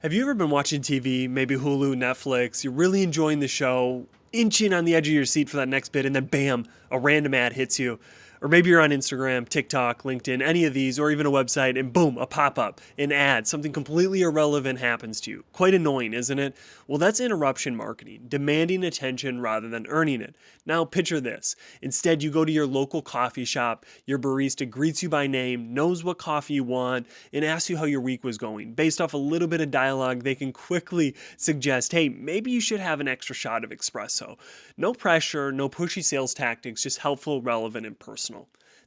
Have you ever been watching TV, maybe Hulu, Netflix, you're really enjoying the show, inching on the edge of your seat for that next bit, and then bam, a random ad hits you? Or maybe you're on Instagram, TikTok, LinkedIn, any of these, or even a website, and boom, a pop-up, an ad, something completely irrelevant happens to you. Quite annoying, isn't it? Well, that's interruption marketing, demanding attention rather than earning it. Now picture this. Instead, you go to your local coffee shop, your barista greets you by name, knows what coffee you want, and asks you how your week was going. Based off a little bit of dialogue, they can quickly suggest, hey, maybe you should have an extra shot of espresso. No pressure, no pushy sales tactics, just helpful, relevant, and personal.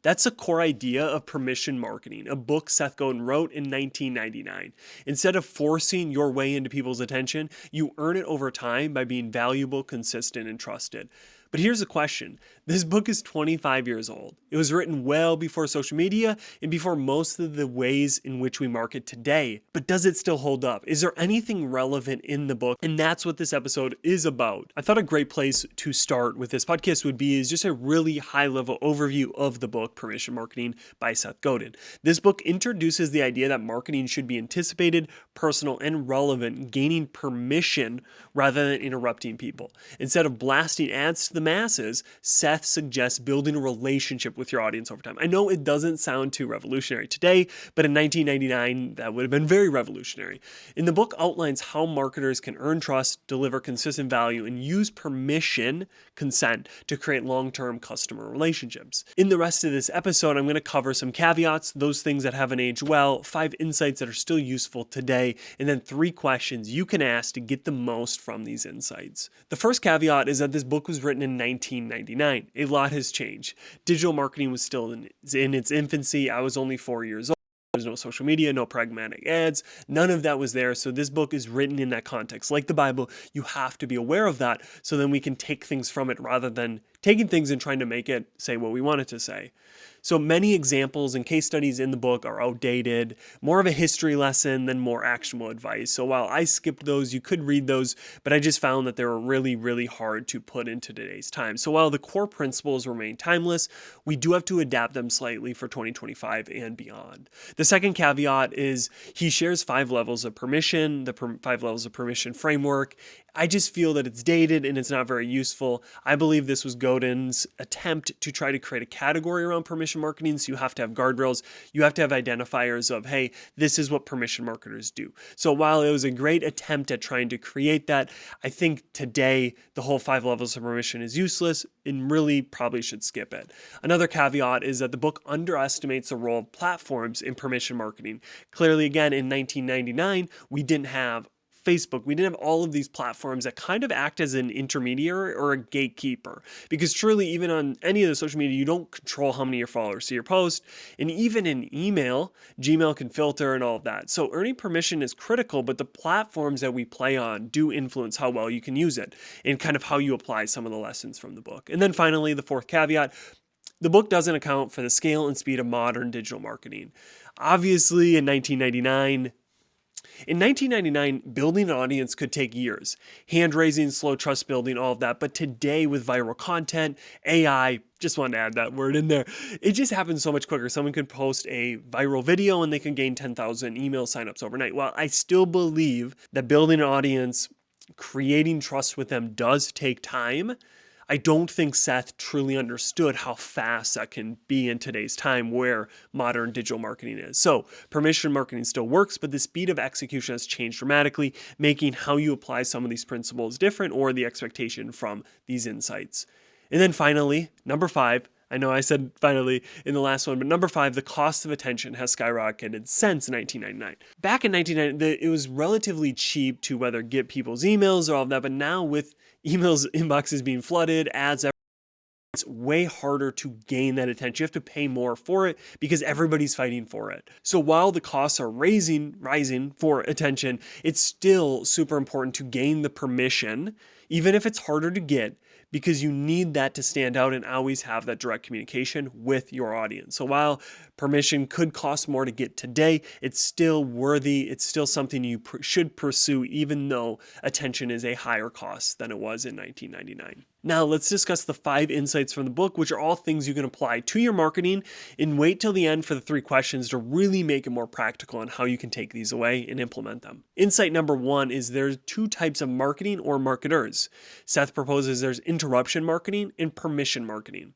That's a core idea of permission marketing, a book Seth Godin wrote in 1999. Instead of forcing your way into people's attention, you earn it over time by being valuable, consistent, and trusted. But here's the question. This book is 25 years old. It was written well before social media and before most of the ways in which we market today. But does it still hold up? Is there anything relevant in the book? And that's what this episode is about. I thought a great place to start with this podcast would be is just a really high-level overview of the book, Permission Marketing by Seth Godin. This book introduces the idea that marketing should be anticipated, personal, and relevant, gaining permission rather than interrupting people. Instead of blasting ads to the masses, Seth suggests building a relationship with your audience over time. I know it doesn't sound too revolutionary today, but in 1999, that would have been very revolutionary. In the book outlines how marketers can earn trust, deliver consistent value, and use permission, consent, to create long-term customer relationships. In the rest of this episode, I'm going to cover some caveats, those things that haven't aged well, 5 insights that are still useful today, and then 3 questions you can ask to get the most from these insights. The first caveat is that this book was written in 1999. A lot has changed. Digital marketing was still in its infancy. I was only 4 years old. There's no social media, no pragmatic ads. None of that was there. So this book is written in that context. Like the Bible, you have to be aware of that so then we can take things from it rather than taking things and trying to make it say what we want it to say. So many examples and case studies in the book are outdated, more of a history lesson than more actionable advice. So while I skipped those, you could read those, but I just found that they were really, really hard to put into today's time. So while the core principles remain timeless, we do have to adapt them slightly for 2025 and beyond. The second caveat is he shares 5 levels of permission, the 5 levels of permission framework. I just feel that it's dated and it's not very useful. I believe this was Godin's attempt to try to create a category around permission marketing. So you have to have guardrails. You have to have identifiers of, hey, this is what permission marketers do. So while it was a great attempt at trying to create that, I think today the whole 5 levels of permission is useless and really probably should skip it. Another caveat is that the book underestimates the role of platforms in permission marketing. Clearly, again, in 1999, we didn't have Facebook. We didn't have all of these platforms that kind of act as an intermediary or a gatekeeper. Because truly, even on any of the social media, you don't control how many of your followers see your post. And even in email, Gmail can filter and all of that. So earning permission is critical, but the platforms that we play on do influence how well you can use it and kind of how you apply some of the lessons from the book. And then finally, the fourth caveat, the book doesn't account for the scale and speed of modern digital marketing. Obviously, in 1999, building an audience could take years. Hand-raising, slow trust building, all of that. But today with viral content, AI, just wanted to add that word in there, it just happens so much quicker. Someone could post a viral video and they can gain 10,000 email signups overnight. While I still believe that building an audience, creating trust with them does take time, I don't think Seth truly understood how fast that can be in today's time where modern digital marketing is. So permission marketing still works, but the speed of execution has changed dramatically, making how you apply some of these principles different or the expectation from these insights. And then finally, number 5, I know I said finally in the last one, but number 5, the cost of attention has skyrocketed since 1999. Back in 1999, it was relatively cheap to whether get people's emails or all of that, but now with emails inboxes being flooded, ads, it's way harder to gain that attention. You have to pay more for it because everybody's fighting for it. So while the costs are rising for attention, it's still super important to gain the permission, even if it's harder to get, because you need that to stand out and always have that direct communication with your audience. So while permission could cost more to get today, it's still worthy. It's still something you should pursue, even though attention is a higher cost than it was in 1999. Now, let's discuss the 5 insights from the book, which are all things you can apply to your marketing, and wait till the end for the 3 questions to really make it more practical on how you can take these away and implement them. Insight number 1 is there's 2 types of marketing or marketers. Seth proposes there's interruption marketing and permission marketing.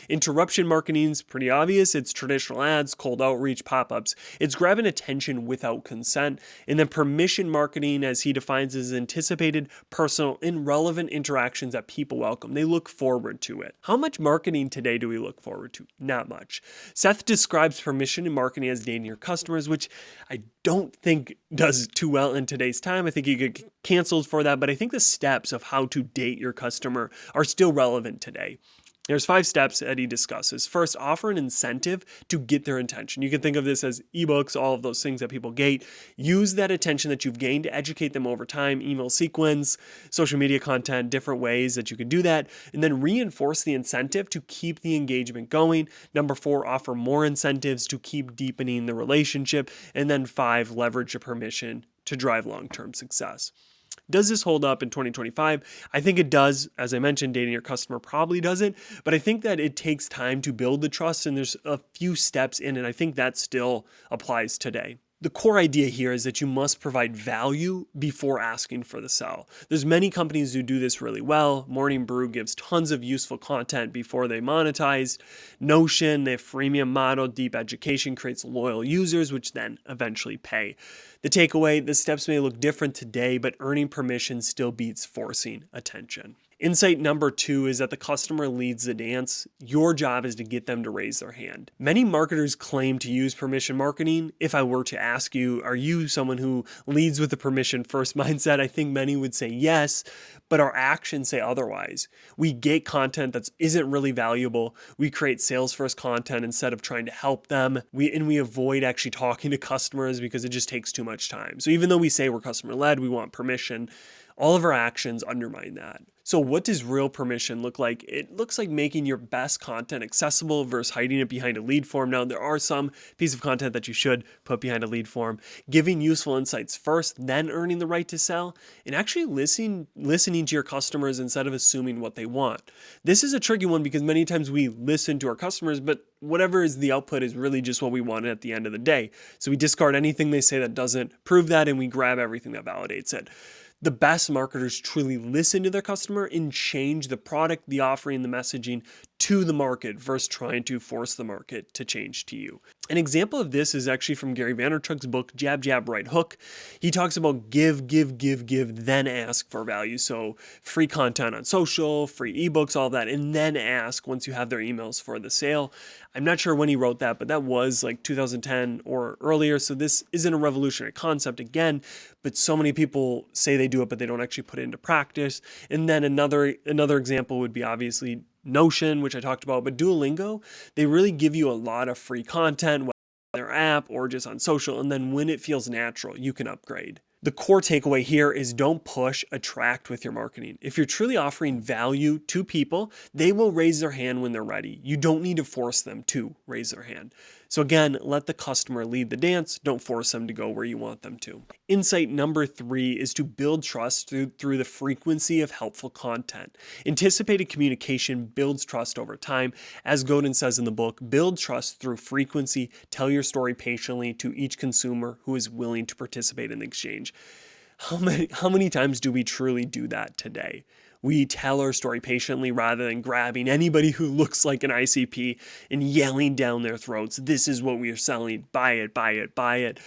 Interruption marketing is pretty obvious. It's traditional ads, cold outreach, pop-ups. It's grabbing attention without consent. And then permission marketing, as he defines, is anticipated, personal, and relevant interactions that people welcome. They look forward to it. How much marketing today do we look forward to? Not much. Seth describes permission and marketing as dating your customers, which I don't think does too well in today's time. I think you get canceled for that, but I think the steps of how to date your customer are still relevant today. There's 5 steps that he discusses. First, offer an incentive to get their attention. You can think of this as ebooks, all of those things that people get. Use that attention that you've gained to educate them over time, email sequence, social media content, different ways that you can do that, and then reinforce the incentive to keep the engagement going. Number 4, offer more incentives to keep deepening the relationship. And then 5, leverage the permission to drive long-term success. Does this hold up in 2025? I think it does. As I mentioned, dating your customer probably doesn't, but I think that it takes time to build the trust, and there's a few steps in it. I think that still applies today. The core idea here is that you must provide value before asking for the sell. There's many companies who do this really well. Morning Brew gives tons of useful content before they monetize. Notion, their freemium model, deep education creates loyal users, which then eventually pay. The takeaway, the steps may look different today, but earning permission still beats forcing attention. Insight number 2 is that the customer leads the dance. Your job is to get them to raise their hand. Many marketers claim to use permission marketing. If I were to ask you, are you someone who leads with the permission first mindset? I think many would say yes, but our actions say otherwise. We get content that isn't really valuable. We create sales first content instead of trying to help them. We avoid actually talking to customers because it just takes too much time. So even though we say we're customer led, we want permission, all of our actions undermine that. So what does real permission look like? It looks like making your best content accessible versus hiding it behind a lead form. Now, there are some pieces of content that you should put behind a lead form. Giving useful insights first, then earning the right to sell, and actually listening to your customers instead of assuming what they want. This is a tricky one because many times we listen to our customers, but whatever is the output is really just what we wanted at the end of the day. So we discard anything they say that doesn't prove that, and we grab everything that validates it. The best marketers truly listen to their customer and change the product, the offering, the messaging to the market versus trying to force the market to change to you. An example of this is actually from Gary Vaynerchuk's book, Jab, Jab, Right Hook. He talks about give, then ask for value. So free content on social, free ebooks, all that, and then ask once you have their emails for the sale. I'm not sure when he wrote that, but that was like 2010 or earlier. So this isn't a revolutionary concept again, but so many people say they do it, but they don't actually put it into practice. And then another example would be obviously Notion, which I talked about, but Duolingo, they really give you a lot of free content, whether on their app or just on social. And then when it feels natural, you can upgrade. The core takeaway here is don't push, attract with your marketing. If you're truly offering value to people, they will raise their hand when they're ready. You don't need to force them to raise their hand. So again, let the customer lead the dance. Don't force them to go where you want them to. Insight number 3 is to build trust through the frequency of helpful content. Anticipated communication builds trust over time. As Godin says in the book, build trust through frequency. Tell your story patiently to each consumer who is willing to participate in the exchange. How many times do we truly do that today? We tell our story patiently rather than grabbing anybody who looks like an ICP and yelling down their throats, this is what we are selling, buy it, buy it, buy it.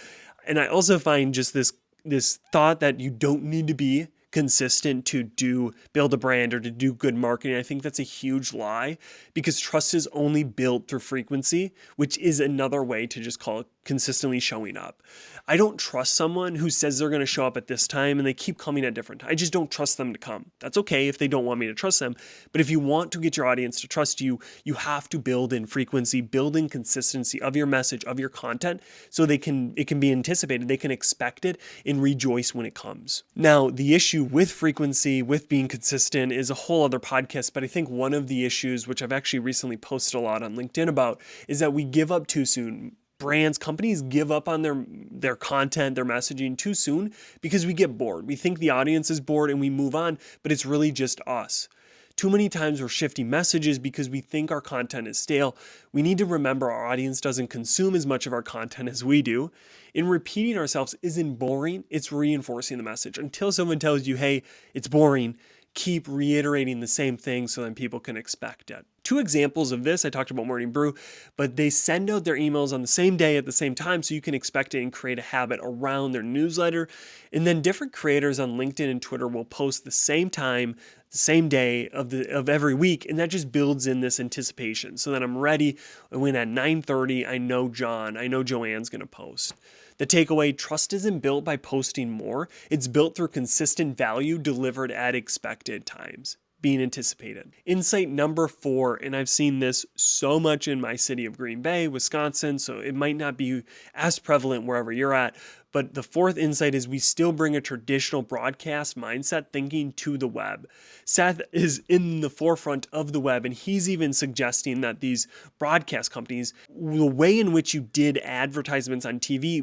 And I also find just this thought that you don't need to be consistent to build a brand or to do good marketing. I think that's a huge lie because trust is only built through frequency, which is another way to just call it consistently showing up. I don't trust someone who says they're going to show up at this time and they keep coming at different times. I just don't trust them to come. That's okay if they don't want me to trust them. But if you want to get your audience to trust you, you have to build in frequency, build in consistency of your message, of your content, so it can be anticipated. They can expect it and rejoice when it comes. Now, the issue with frequency, with being consistent is a whole other podcast. But I think one of the issues, which I've actually recently posted a lot on LinkedIn about, is that we give up too soon. Brands, companies give up on their content, their messaging too soon because we get bored. We think the audience is bored and we move on, but it's really just us. Too many times we're shifting messages because we think our content is stale. We need to remember our audience doesn't consume as much of our content as we do. And repeating ourselves isn't boring, it's reinforcing the message. Until someone tells you, hey, it's boring, keep reiterating the same thing so then people can expect it. Two examples of this, I talked about Morning Brew, but they send out their emails on the same day at the same time so you can expect it and create a habit around their newsletter. And then different creators on LinkedIn and Twitter will post the same time, the same day of every week, and that just builds in this anticipation. So that I'm ready, and when at 9:30, I know Joanne's going to post. The takeaway, trust isn't built by posting more. It's built through consistent value delivered at expected times, being anticipated. Insight number 4, and I've seen this so much in my city of Green Bay, Wisconsin, so it might not be as prevalent wherever you're at, but the 4th insight is we still bring a traditional broadcast mindset thinking to the web. Seth is in the forefront of the web, and he's even suggesting that these broadcast companies, the way in which you did advertisements on TV,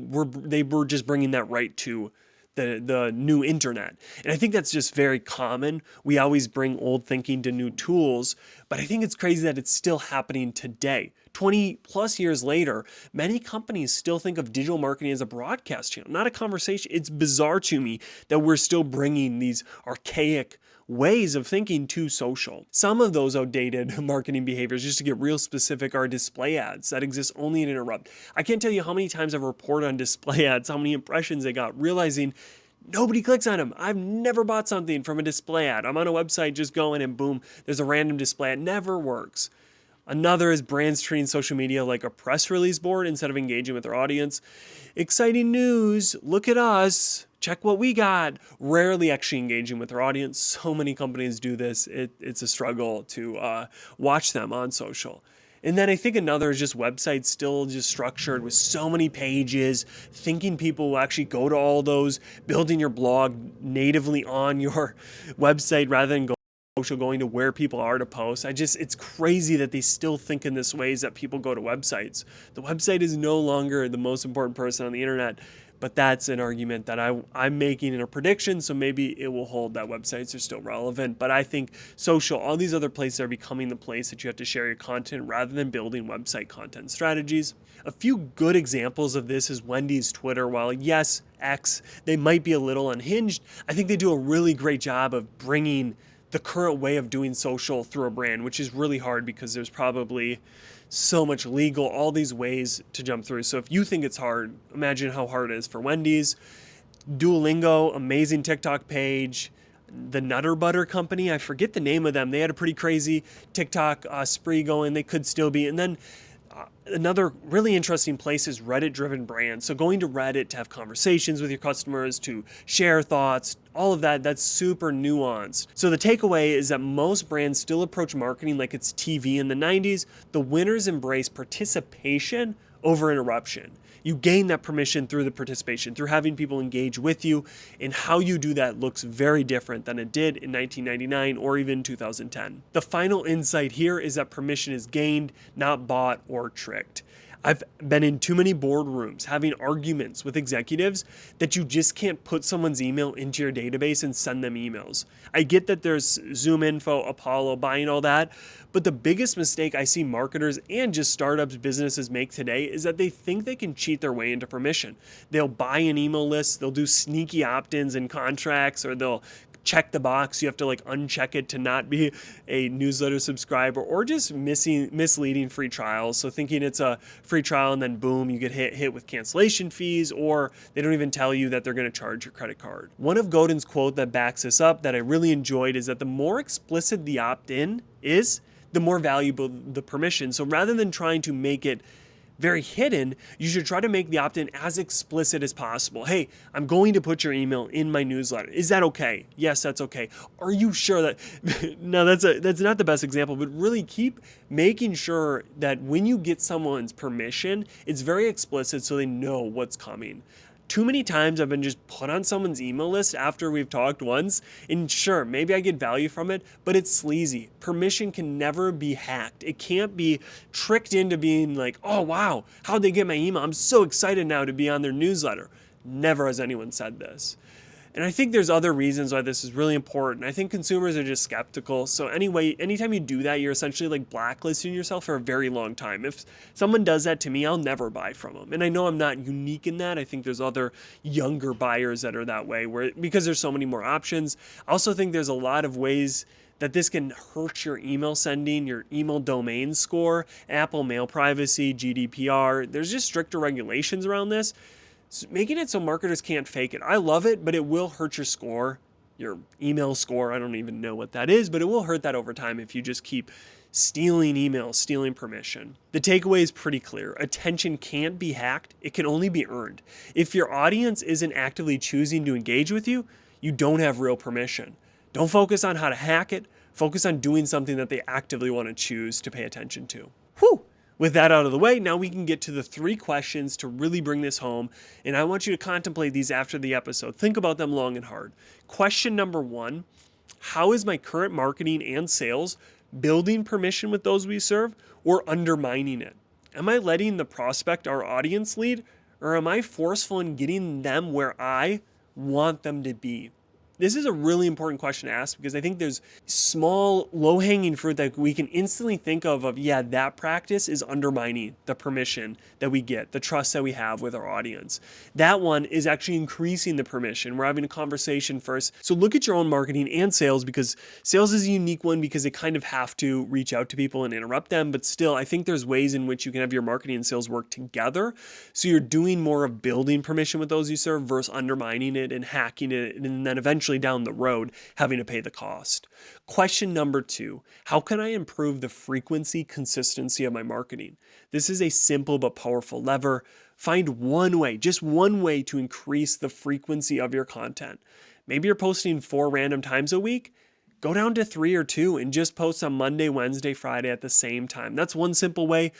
they were just bringing that right to the new internet. And I think that's just very common. We always bring old thinking to new tools, but I think it's crazy that it's still happening today. 20 plus years later, many companies still think of digital marketing as a broadcast channel, not a conversation. It's bizarre to me that we're still bringing these archaic ways of thinking to social. Some of those outdated marketing behaviors, just to get real specific, are display ads that exist only to interrupt. I can't tell you how many times I've reported on display ads, how many impressions they got, realizing nobody clicks on them. I've never bought something from a display ad. I'm on a website just going and boom, there's a random display ad. Never works. Another is brands treating social media like a press release board instead of engaging with their audience. Exciting news, look at us, check what we got. Rarely actually engaging with their audience. So many companies do this. It's a struggle to watch them on social. And then I think another is just websites still just structured with so many pages, thinking people will actually go to all those, building your blog natively on your website rather than going to where people are to post. It's crazy that they still think in this ways that people go to websites. The website is no longer the most important person on the internet, but that's an argument that I'm making in a prediction, so maybe it will hold that websites are still relevant. But I think social, all these other places are becoming the place that you have to share your content rather than building website content strategies. A few good examples of this is Wendy's Twitter. While yes, X, they might be a little unhinged, I think they do a really great job of bringing the current way of doing social through a brand, which is really hard because there's probably so much legal, all these ways to jump through. So if you think it's hard, imagine how hard it is for Wendy's. Duolingo, amazing TikTok page. The Nutter Butter Company, I forget the name of them. They had a pretty crazy TikTok spree going. They could still be. And then another really interesting place is Reddit-driven brands. So going to Reddit to have conversations with your customers, to share thoughts, all of that, that's super nuanced. So the takeaway is that most brands still approach marketing like it's TV in the 90s. The winners embrace participation over interruption. You gain that permission through the participation, through having people engage with you, and how you do that looks very different than it did in 1999 or even 2010. The final insight here is that permission is gained, not bought or tricked. I've been in too many boardrooms having arguments with executives that you just can't put someone's email into your database and send them emails. I get that there's Zoom Info, Apollo, buying all that, but the biggest mistake I see marketers and just startups, businesses make today is that they think they can cheat their way into permission. They'll buy an email list, they'll do sneaky opt-ins and contracts, or they'll check the box. You have to uncheck it to not be a newsletter subscriber, or just misleading free trials. So thinking it's a free trial and then boom, you get hit with cancellation fees, or they don't even tell you that they're going to charge your credit card. One of Godin's quote that backs this up that I really enjoyed is that the more explicit the opt-in is, the more valuable the permission. So rather than trying to make it very hidden, you should try to make the opt-in as explicit as possible. Hey, I'm going to put your email in my newsletter. Is that okay? Yes, that's okay. Are you sure that? No, that's not the best example, but really keep making sure that when you get someone's permission, it's very explicit so they know what's coming. Too many times I've been just put on someone's email list after we've talked once, and sure, maybe I get value from it, but it's sleazy. Permission can never be hacked. It can't be tricked into being like, oh wow, how'd they get my email? I'm so excited now to be on their newsletter. Never has anyone said this. And I think there's other reasons why this is really important. I think consumers are just skeptical. So anyway, anytime you do that, you're essentially like blacklisting yourself for a very long time. If someone does that to me, I'll never buy from them. And I know I'm not unique in that. I think there's other younger buyers that are that way because there's so many more options. I also think there's a lot of ways that this can hurt your email sending, your email domain score, Apple mail privacy, GDPR. There's just stricter regulations around this, making it so marketers can't fake it. I love it, but it will hurt your score, your email score. I don't even know what that is, but it will hurt that over time if you just keep stealing emails, stealing permission. The takeaway is pretty clear. Attention can't be hacked. It can only be earned. If your audience isn't actively choosing to engage with you, you don't have real permission. Don't focus on how to hack it. Focus on doing something that they actively want to choose to pay attention to. Whew! With that out of the way, now we can get to the 3 questions to really bring this home. And I want you to contemplate these after the episode. Think about them long and hard. Question number 1, how is my current marketing and sales building permission with those we serve or undermining it? Am I letting the prospect, our audience, lead, or am I forceful in getting them where I want them to be? This is a really important question to ask because I think there's small, low-hanging fruit that we can instantly think of, yeah, that practice is undermining the permission that we get, the trust that we have with our audience. That one is actually increasing the permission. We're having a conversation first. So look at your own marketing and sales, because sales is a unique one because they kind of have to reach out to people and interrupt them. But still, I think there's ways in which you can have your marketing and sales work together. So you're doing more of building permission with those you serve versus undermining it and hacking it, and then eventually down the road having to pay the cost. Question number 2, how can I improve the frequency, consistency of my marketing? This is a simple but powerful lever. Find one way, just one way to increase the frequency of your content. Maybe you're posting 4 random times a week. Go down to 3 or 2 and just post on Monday, Wednesday, Friday at the same time. That's one simple way.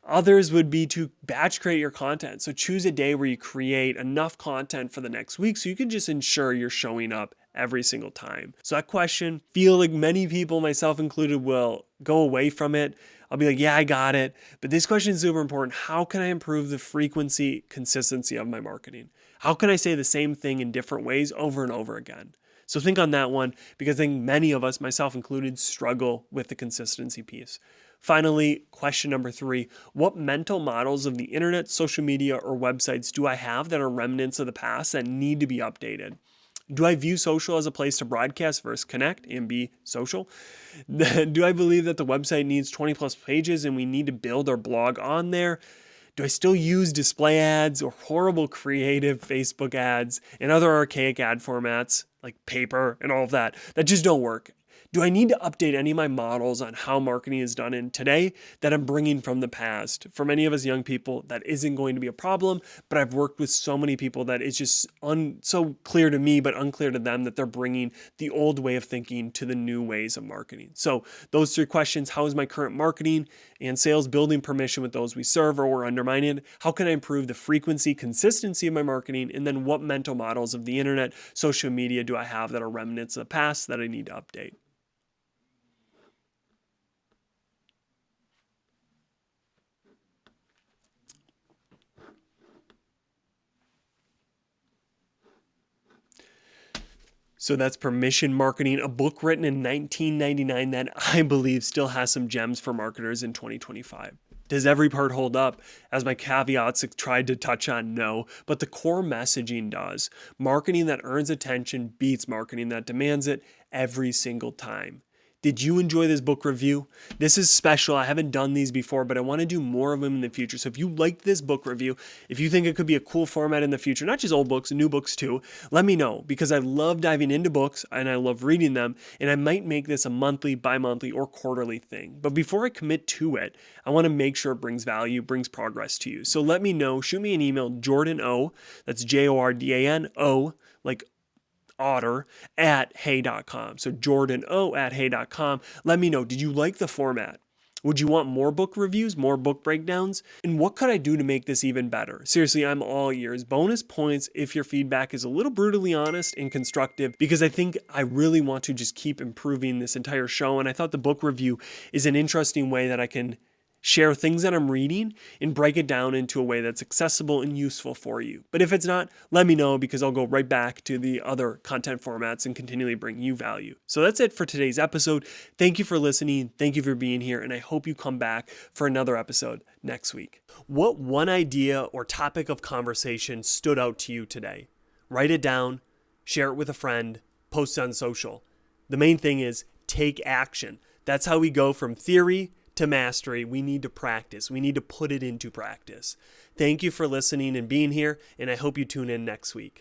Others would be to batch create your content. So choose a day where you create enough content for the next week so you can just ensure you're showing up every single time. So that question, feel like many people, myself included, will go away from it. I'll be like, yeah, I got it. But this question is super important. How can I improve the frequency, consistency of my marketing? How can I say the same thing in different ways over and over again? So think on that one, because I think many of us, myself included, struggle with the consistency piece. Finally, question number 3, what mental models of the internet, social media, or websites do I have that are remnants of the past that need to be updated? Do I view social as a place to broadcast versus connect and be social? Do I believe that the website needs 20 plus pages and we need to build our blog on there? Do I still use display ads or horrible creative Facebook ads and other archaic ad formats like paper and all of that just don't work? Do I need to update any of my models on how marketing is done in today that I'm bringing from the past? For many of us young people, that isn't going to be a problem, but I've worked with so many people that it's just so clear to me, but unclear to them that they're bringing the old way of thinking to the new ways of marketing. So those 3 questions: how is my current marketing and sales building permission with those we serve or undermining? How can I improve the frequency, consistency of my marketing? And then what mental models of the internet, social media do I have that are remnants of the past that I need to update? So that's Permission Marketing, a book written in 1999 that I believe still has some gems for marketers in 2025. Does every part hold up? As my caveats tried to touch on, no, but the core messaging does. Marketing that earns attention beats marketing that demands it every single time. Did you enjoy this book review? This is special. I haven't done these before, but I want to do more of them in the future. So if you liked this book review, if you think it could be a cool format in the future, not just old books, new books too, let me know, because I love diving into books and I love reading them, and I might make this a monthly, bi-monthly, or quarterly thing. But before I commit to it, I want to make sure it brings value, brings progress to you. So let me know. Shoot me an email, Jordan, that's Jordano, like otter, at hey.com. So Jordano at hey.com. Let me know, did you like the format? Would you want more book reviews, more book breakdowns? And what could I do to make this even better? Seriously, I'm all ears. Bonus points if your feedback is a little brutally honest and constructive, because I think I really want to just keep improving this entire show. And I thought the book review is an interesting way that I can share things that I'm reading and break it down into a way that's accessible and useful for you. But if it's not, let me know because I'll go right back to the other content formats and continually bring you value. So that's it for today's episode. Thank you for listening. Thank you for being here. And I hope you come back for another episode next week. What one idea or topic of conversation stood out to you today? Write it down, share it with a friend, post on social. The main thing is take action. That's how we go from theory to mastery. We need to practice. We need to put it into practice. Thank you for listening and being here, and I hope you tune in next week.